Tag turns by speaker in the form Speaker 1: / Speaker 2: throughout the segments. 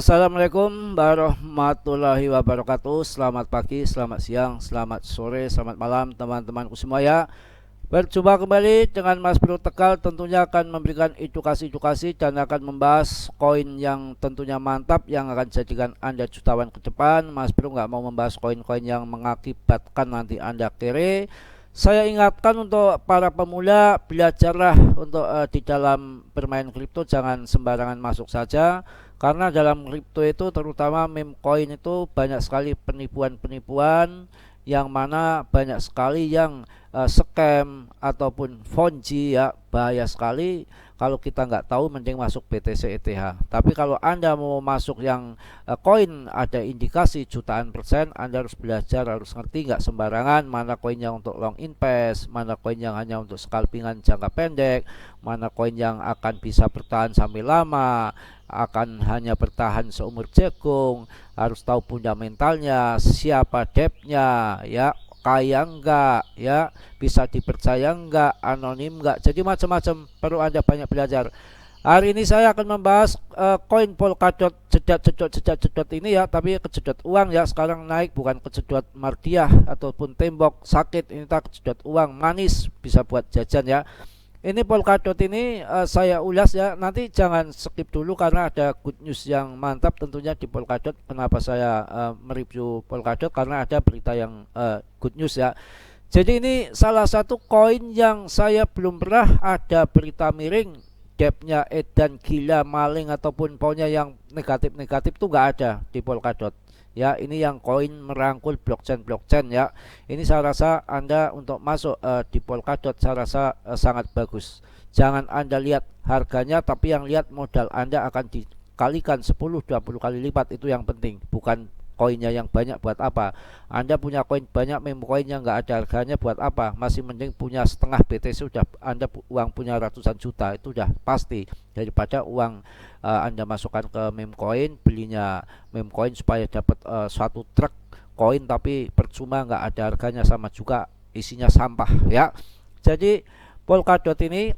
Speaker 1: Assalamualaikum warahmatullahi wabarakatuh. Selamat pagi, selamat siang, selamat sore, selamat malam teman-temanku semua ya. Berjumpa kembali dengan Mas Bro Tegal, tentunya akan memberikan edukasi-edukasi dan akan membahas koin yang tentunya mantap yang akan jadikan Anda jutawan ke depan. Mas Bro nggak mau membahas koin-koin yang mengakibatkan nanti Anda kere. Saya ingatkan untuk para pemula, belajarlah untuk di dalam bermain kripto jangan sembarangan masuk saja, karena dalam kripto itu terutama meme coin itu banyak sekali penipuan-penipuan yang mana banyak sekali yang scam ataupun Ponzi ya, bahaya sekali. Kalau kita nggak tahu mending masuk BTC ETH. Tapi kalau Anda mau masuk yang koin ada indikasi jutaan persen, Anda harus belajar, harus ngerti, nggak sembarangan mana koin yang untuk long invest, mana koin yang hanya untuk scalpingan jangka pendek, mana koin yang akan bisa bertahan sampai lama, akan hanya bertahan seumur jagung. Harus tahu fundamentalnya, siapa depnya ya, kaya enggak ya, bisa dipercaya enggak, anonim enggak, jadi macam-macam perlu Anda banyak belajar. Hari ini saya akan membahas koin Polkadot jedot ini ya, tapi kejedot uang ya, sekarang naik bukan kejedot mardiah ataupun tembok sakit, ini tak kejedot uang manis bisa buat jajan ya. Ini Polkadot ini saya ulas ya, nanti jangan skip dulu karena ada good news yang mantap tentunya di Polkadot. Kenapa saya mereview Polkadot? Karena ada berita yang good news ya. Jadi ini salah satu koin yang saya belum pernah ada berita miring, depnya edan gila maling ataupun pokoknya yang negatif-negatif tuh nggak ada di Polkadot. Ya, ini yang koin merangkul blockchain ya. Ini saya rasa Anda untuk masuk di Polkadot saya rasa sangat bagus. Jangan Anda lihat harganya, tapi yang lihat modal Anda akan dikalikan 10-20 kali lipat, itu yang penting. Bukan koinnya yang banyak buat apa. Anda punya koin banyak, meme koinnya nggak ada harganya buat apa. Masih mending punya setengah BTC, sudah Anda uang punya ratusan juta, itu udah pasti, daripada uang Anda masukkan ke meme coin, belinya meme coin supaya dapat suatu truk koin tapi percuma, nggak ada harganya, sama juga isinya sampah ya. Jadi Polkadot ini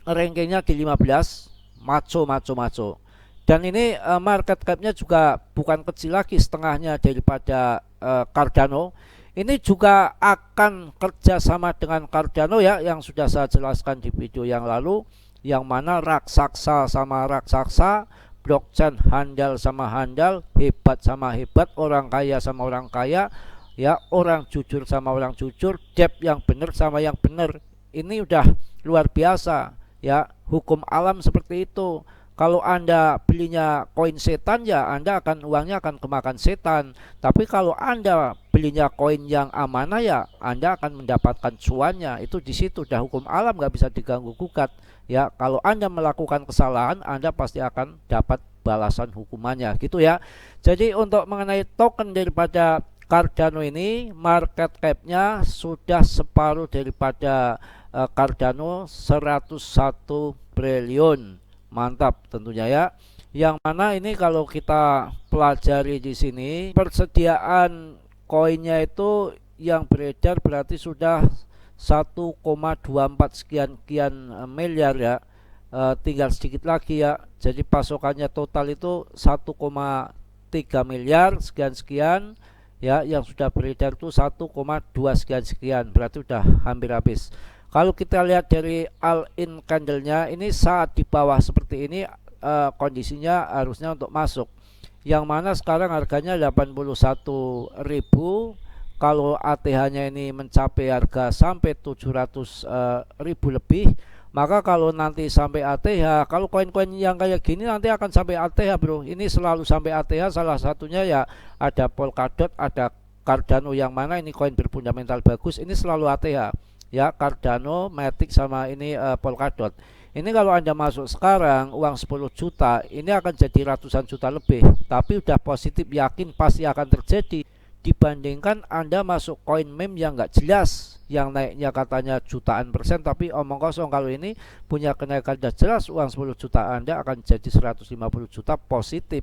Speaker 1: rankingnya di 15, maco. Dan ini market capnya juga bukan kecil lagi, setengahnya daripada Cardano. Ini juga akan kerjasama dengan Cardano ya, yang sudah saya jelaskan di video yang lalu, yang mana raksasa sama raksasa, blockchain handal sama handal, hebat sama hebat, orang kaya sama orang kaya ya, orang jujur sama orang jujur, debt yang benar sama yang benar. Ini udah luar biasa ya, hukum alam seperti itu. Kalau Anda belinya koin setan ya, Anda akan uangnya akan kemakan setan. Tapi kalau Anda belinya koin yang amanah ya, Anda akan mendapatkan cuannya. Itu di situ udah hukum alam, nggak bisa diganggu gugat. Ya, kalau Anda melakukan kesalahan, Anda pasti akan dapat balasan hukumannya, gitu ya. Jadi untuk mengenai token daripada Cardano ini, market cap-nya sudah separuh daripada Cardano, 101 triliun. Mantap tentunya ya. Yang mana ini kalau kita pelajari di sini, persediaan koinnya itu yang beredar berarti sudah 1,24 sekian miliar ya. Tinggal sedikit lagi ya. Jadi pasokannya total itu 1,3 miliar sekian ya, yang sudah beredar itu 1,2 sekian, berarti udah hampir habis. Kalau kita lihat dari all-in candle-nya, ini saat di bawah seperti ini kondisinya harusnya untuk masuk. Yang mana sekarang harganya 81.000. Kalau ATH-nya ini mencapai harga sampai 700.000 lebih, maka kalau nanti sampai ATH, kalau koin-koin yang kayak gini nanti akan sampai ATH bro. Ini selalu sampai ATH, salah satunya ya ada Polkadot, ada Cardano, yang mana ini koin berfundamental bagus, ini selalu ATH. Ya, Cardano, Matic sama ini Polkadot. Ini kalau Anda masuk sekarang uang 10 juta, ini akan jadi ratusan juta lebih. Tapi udah positif yakin pasti akan terjadi, dibandingkan Anda masuk koin meme yang nggak jelas, yang naiknya katanya jutaan persen tapi omong kosong. Kalau ini punya kenaikan udah jelas, uang 10 juta Anda akan jadi 150 juta positif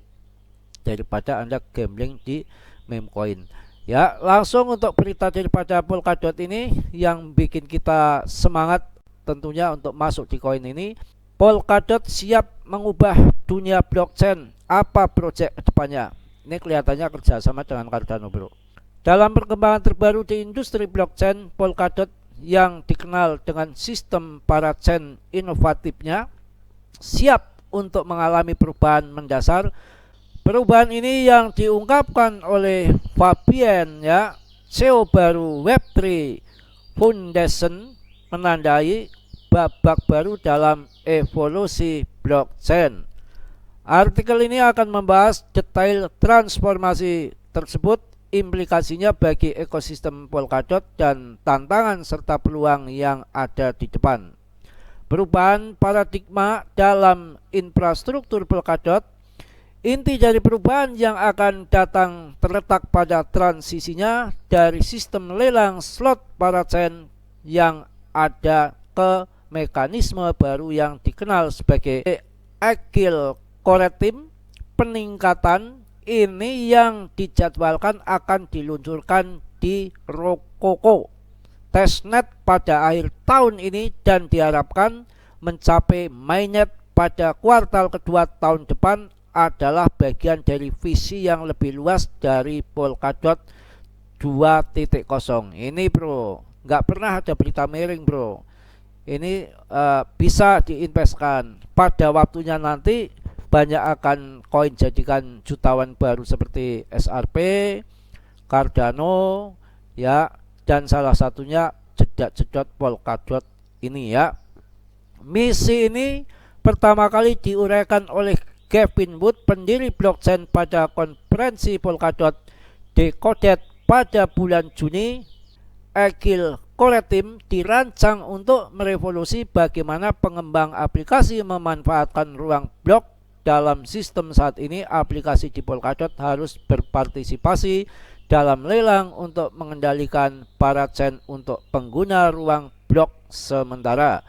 Speaker 1: daripada Anda gambling di meme coin. Ya, langsung untuk berita daripada Polkadot ini yang bikin kita semangat tentunya untuk masuk di koin ini. Polkadot siap mengubah dunia blockchain. Apa proyek kedepannya? Ini kelihatannya kerjasama dengan Cardano, bro. Dalam perkembangan terbaru di industri blockchain, Polkadot yang dikenal dengan sistem parachain inovatifnya siap untuk mengalami perubahan mendasar. Perubahan ini yang diungkapkan oleh Fabian, ya, CEO baru Web3 Foundation, menandai babak baru dalam evolusi blockchain. Artikel ini akan membahas detail transformasi tersebut, implikasinya bagi ekosistem Polkadot, dan tantangan serta peluang yang ada di depan. Perubahan paradigma dalam infrastruktur Polkadot. Inti dari perubahan yang akan datang terletak pada transisinya dari sistem lelang slot parachain yang ada ke mekanisme baru yang dikenal sebagai Agile Core Team. Peningkatan ini yang dijadwalkan akan diluncurkan di Rococo testnet pada akhir tahun ini dan diharapkan mencapai mainnet pada kuartal kedua tahun depan, adalah bagian dari visi yang lebih luas dari Polkadot 2.0. Ini, bro, nggak pernah ada berita miring, bro. Ini bisa diinvestkan. Pada waktunya nanti banyak akan koin jadikan jutawan baru seperti SRP, Cardano, ya, dan salah satunya jedot Polkadot ini, ya. Misi ini pertama kali diuraikan oleh Gavin Wood, pendiri blockchain, pada konferensi Polkadot Decoded pada bulan Juni. Agile Core Team dirancang untuk merevolusi bagaimana pengembang aplikasi memanfaatkan ruang blok dalam sistem. Saat ini aplikasi di Polkadot harus berpartisipasi dalam lelang untuk mengendalikan parachain untuk pengguna ruang blok sementara.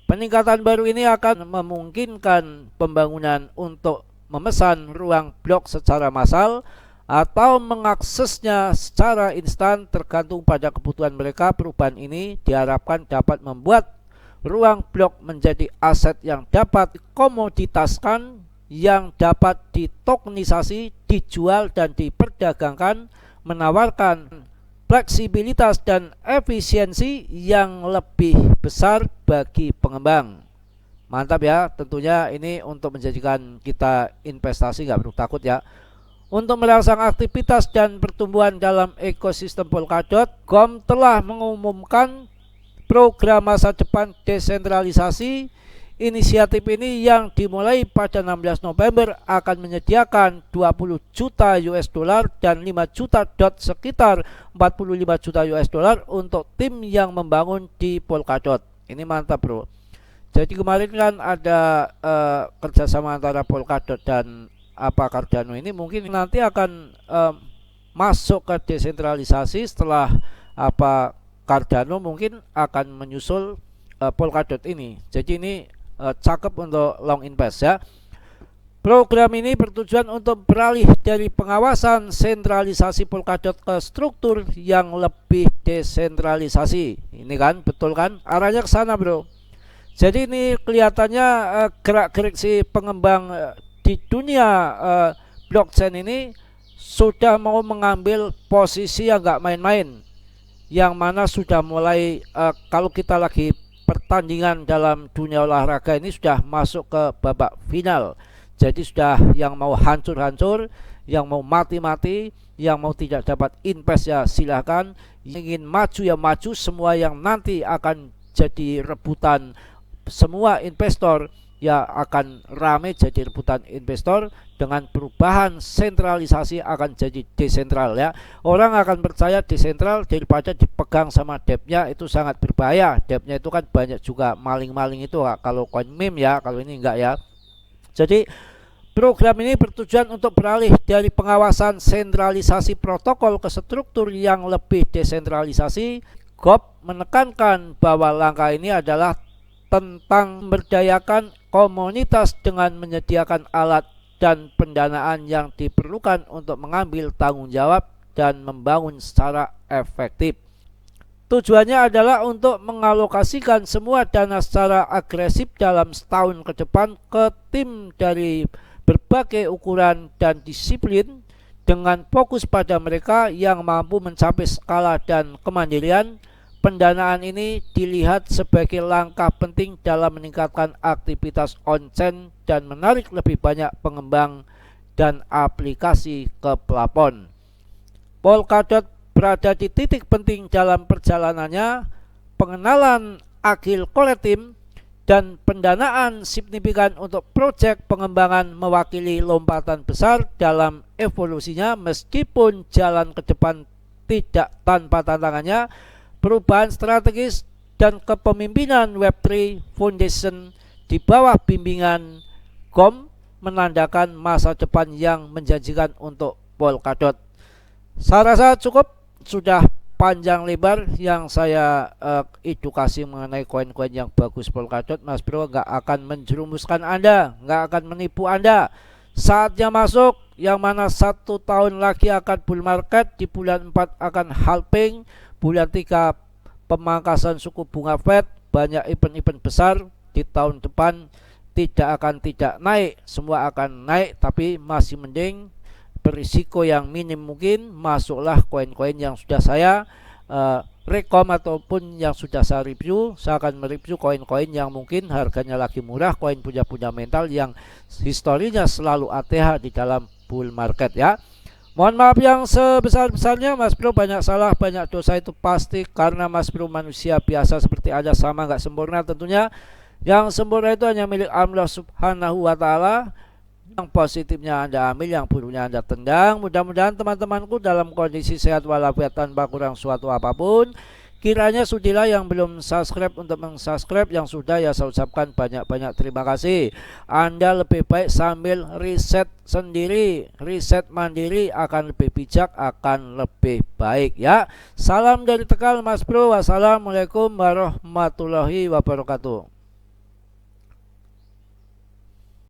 Speaker 1: Peningkatan baru ini akan memungkinkan pembangunan untuk memesan ruang blok secara massal atau mengaksesnya secara instan tergantung pada kebutuhan mereka. Perubahan ini diharapkan dapat membuat ruang blok menjadi aset yang dapat dikomoditaskan, yang dapat ditokenisasi, dijual dan diperdagangkan, menawarkan fleksibilitas dan efisiensi yang lebih besar bagi pengembang. Mantap, ya, tentunya ini untuk menjadikan kita investasi nggak perlu takut, ya. Untuk merangsang aktivitas dan pertumbuhan dalam ekosistem Polkadot, GOM telah mengumumkan program masa depan desentralisasi. Inisiatif ini yang dimulai pada 16 November akan menyediakan 20 juta US dollar dan 5 juta DOT, sekitar 45 juta US dollar untuk tim yang membangun di Polkadot. Ini mantap, bro. Jadi kemarin kan ada kerjasama antara Polkadot dan Cardano. Ini mungkin nanti akan masuk ke desentralisasi setelah Cardano mungkin akan menyusul Polkadot ini. Jadi ini cakep untuk long invest, ya. Program ini bertujuan untuk beralih dari pengawasan sentralisasi Polkadot ke struktur yang lebih desentralisasi. Ini kan betul kan, arahnya ke sana, bro. Jadi ini kelihatannya gerak-gerik si pengembang di dunia blockchain ini sudah mau mengambil posisi yang nggak main-main, yang mana sudah mulai kalau kita lagi pertandingan dalam dunia olahraga ini sudah masuk ke babak final. Jadi sudah yang mau hancur-hancur, yang mau mati-mati, yang mau tidak dapat invest ya silahkan, ingin maju ya maju. Semua yang nanti akan jadi rebutan semua investor ya akan rame jadi rebutan investor. Dengan perubahan sentralisasi akan jadi desentral, ya. Orang akan percaya desentral daripada dipegang sama debnya, itu sangat berbahaya. Debnya itu kan banyak juga maling-maling itu kalau coin meme, ya, kalau ini enggak, ya. Jadi program ini bertujuan untuk beralih dari pengawasan sentralisasi protokol ke struktur yang lebih desentralisasi. GOP menekankan bahwa langkah ini adalah tentang memberdayakan komunitas dengan menyediakan alat dan pendanaan yang diperlukan untuk mengambil tanggung jawab dan membangun secara efektif. Tujuannya adalah untuk mengalokasikan semua dana secara agresif dalam setahun ke depan ke tim dari berbagai ukuran dan disiplin dengan fokus pada mereka yang mampu mencapai skala dan kemandirian. Pendanaan ini dilihat sebagai langkah penting dalam meningkatkan aktivitas on-chain dan menarik lebih banyak pengembang dan aplikasi ke plafon. Polkadot berada di titik penting dalam perjalanannya. Pengenalan agile core team dan pendanaan signifikan untuk proyek pengembangan mewakili lompatan besar dalam evolusinya. Meskipun jalan ke depan tidak tanpa tantangannya, perubahan strategis dan kepemimpinan Web3 Foundation di bawah bimbingan GOM menandakan masa depan yang menjanjikan untuk Polkadot. Saya rasa cukup, sudah panjang lebar yang saya edukasi mengenai koin-koin yang bagus Polkadot. Mas Bro nggak akan menjerumuskan Anda, nggak akan menipu Anda. Saatnya masuk, yang mana 1 tahun lagi akan bull market, di bulan 4 akan halving, bulan 3 pemangkasan suku bunga Fed, banyak event-event besar. Di tahun depan tidak akan tidak naik, semua akan naik, tapi masih mending berisiko yang minim mungkin masuklah koin-koin yang sudah saya rekom ataupun yang sudah saya review. Saya akan mereview koin-koin yang mungkin harganya lagi murah, koin punya fundamental yang historinya selalu ATH di dalam bull market ya. Mohon maaf yang sebesar-besarnya, Mas Bro banyak salah, banyak dosa, itu pasti karena Mas Bro manusia biasa seperti Anda, sama nggak sempurna tentunya. Yang sempurna itu hanya milik Allah Subhanahu wa Ta'ala. Yang positifnya Anda ambil, yang buruknya Anda tendang. Mudah-mudahan teman-temanku dalam kondisi sehat walafiat tanpa kurang suatu apapun. Kiranya sudilah yang belum subscribe untuk mensubscribe, yang sudah ya saya ucapkan banyak-banyak terima kasih. Anda lebih baik sambil riset sendiri, riset mandiri, akan lebih bijak, akan lebih baik ya. Salam dari Tegal Mas Bro. Wassalamualaikum warahmatullahi wabarakatuh.